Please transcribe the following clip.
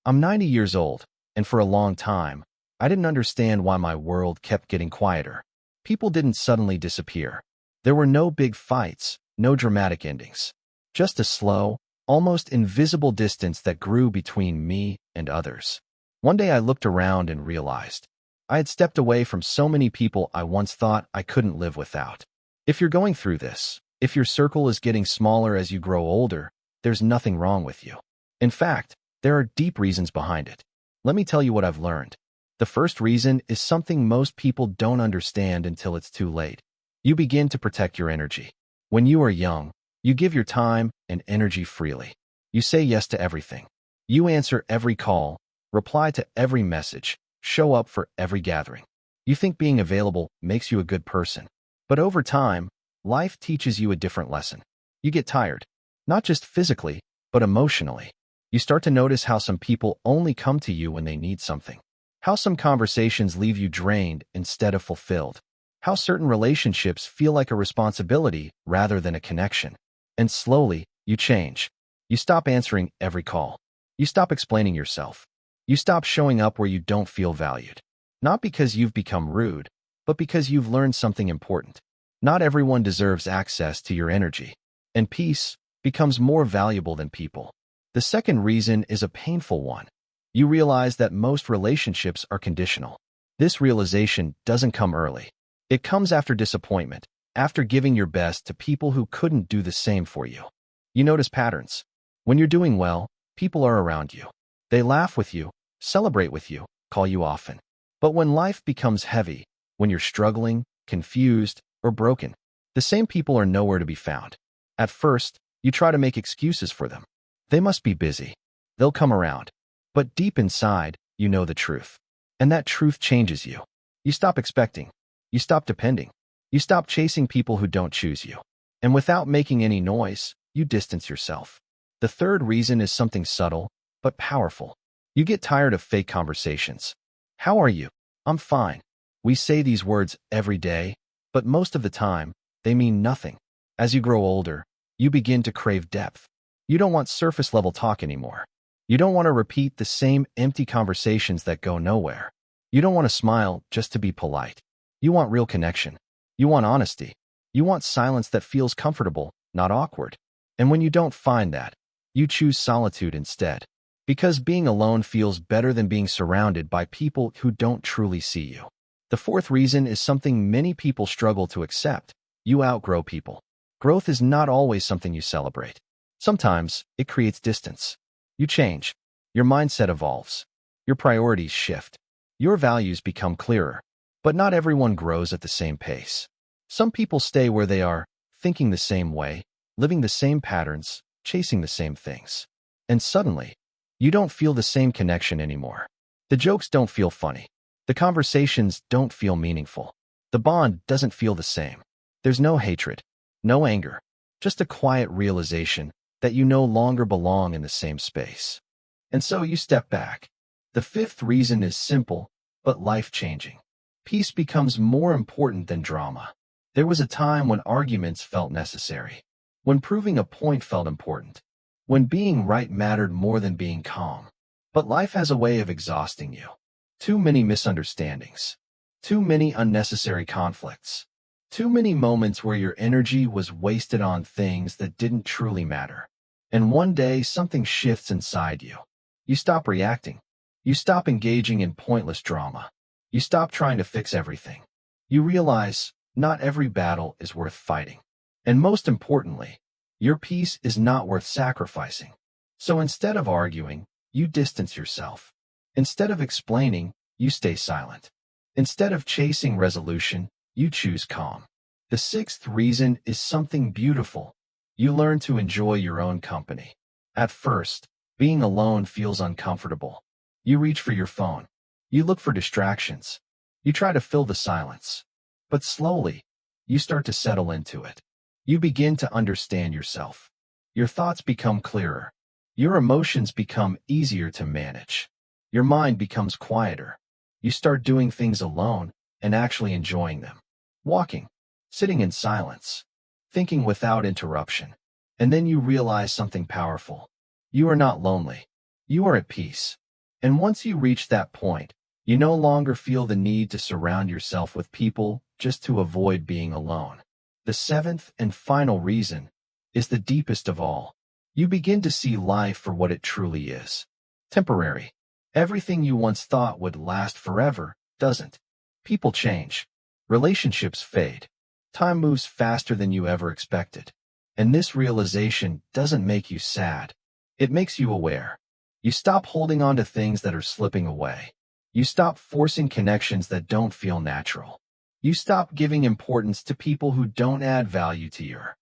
I'm 90 years old, and for a long time, I didn't understand why my world kept getting quieter. People didn't suddenly disappear. There were no big fights, no dramatic endings. Just a slow, almost invisible distance that grew between me and others. One day I looked around and realized I had stepped away from so many people I once thought I couldn't live without. If you're going through this, if your circle is getting smaller as you grow older, there's nothing wrong with you. In fact, there are deep reasons behind it. Let me tell you what I've learned. The first reason is something most people don't understand until it's too late. You begin to protect your energy. When you are young, you give your time and energy freely. You say yes to everything. You answer every call, reply to every message, show up for every gathering. You think being available makes you a good person. But over time, life teaches you a different lesson. You get tired, not just physically, but emotionally. You start to notice how some people only come to you when they need something. How some conversations leave you drained instead of fulfilled. How certain relationships feel like a responsibility rather than a connection. And slowly, you change. You stop answering every call. You stop explaining yourself. You stop showing up where you don't feel valued. Not because you've become rude, but because you've learned something important. Not everyone deserves access to your energy. And peace becomes more valuable than people. The second reason is a painful one. You realize that most relationships are conditional. This realization doesn't come early. It comes after disappointment, after giving your best to people who couldn't do the same for you. You notice patterns. When you're doing well, people are around you. They laugh with you, celebrate with you, call you often. But when life becomes heavy, when you're struggling, confused, or broken, the same people are nowhere to be found. At first, you try to make excuses for them. They must be busy. They'll come around. But deep inside, you know the truth. And that truth changes you. You stop expecting. You stop depending. You stop chasing people who don't choose you. And without making any noise, you distance yourself. The third reason is something subtle, but powerful. You get tired of fake conversations. How are you? I'm fine. We say these words every day, but most of the time, they mean nothing. As you grow older, you begin to crave depth. You don't want surface-level talk anymore. You don't want to repeat the same empty conversations that go nowhere. You don't want to smile just to be polite. You want real connection. You want honesty. You want silence that feels comfortable, not awkward. And when you don't find that, you choose solitude instead. Because being alone feels better than being surrounded by people who don't truly see you. The fourth reason is something many people struggle to accept. You outgrow people. Growth is not always something you celebrate. Sometimes it creates distance. You change. Your mindset evolves. Your priorities shift. Your values become clearer. But not everyone grows at the same pace. Some people stay where they are, thinking the same way, living the same patterns, chasing the same things. And suddenly, you don't feel the same connection anymore. The jokes don't feel funny. The conversations don't feel meaningful. The bond doesn't feel the same. There's no hatred, no anger, just a quiet realization that you no longer belong in the same space. And so you step back. The fifth reason is simple, but life-changing. Peace becomes more important than drama. There was a time when arguments felt necessary, when proving a point felt important, when being right mattered more than being calm. But life has a way of exhausting you. Too many misunderstandings, too many unnecessary conflicts, too many moments where your energy was wasted on things that didn't truly matter. And one day, something shifts inside you. You stop reacting. You stop engaging in pointless drama. You stop trying to fix everything. You realize not every battle is worth fighting. And most importantly, your peace is not worth sacrificing. So instead of arguing, you distance yourself. Instead of explaining, you stay silent. Instead of chasing resolution, you choose calm. The sixth reason is something beautiful. You learn to enjoy your own company. At first, being alone feels uncomfortable. You reach for your phone. You look for distractions. You try to fill the silence. But slowly, you start to settle into it. You begin to understand yourself. Your thoughts become clearer. Your emotions become easier to manage. Your mind becomes quieter. You start doing things alone and actually enjoying them. Walking, sitting in silence, thinking without interruption. And then you realize something powerful. You are not lonely. You are at peace. And once you reach that point, you no longer feel the need to surround yourself with people just to avoid being alone. The seventh and final reason is the deepest of all. You begin to see life for what it truly is. Temporary. Everything you once thought would last forever doesn't. People change. Relationships fade. Time moves faster than you ever expected. And this realization doesn't make you sad. It makes you aware. You stop holding on to things that are slipping away. You stop forcing connections that don't feel natural. You stop giving importance to people who don't add value to your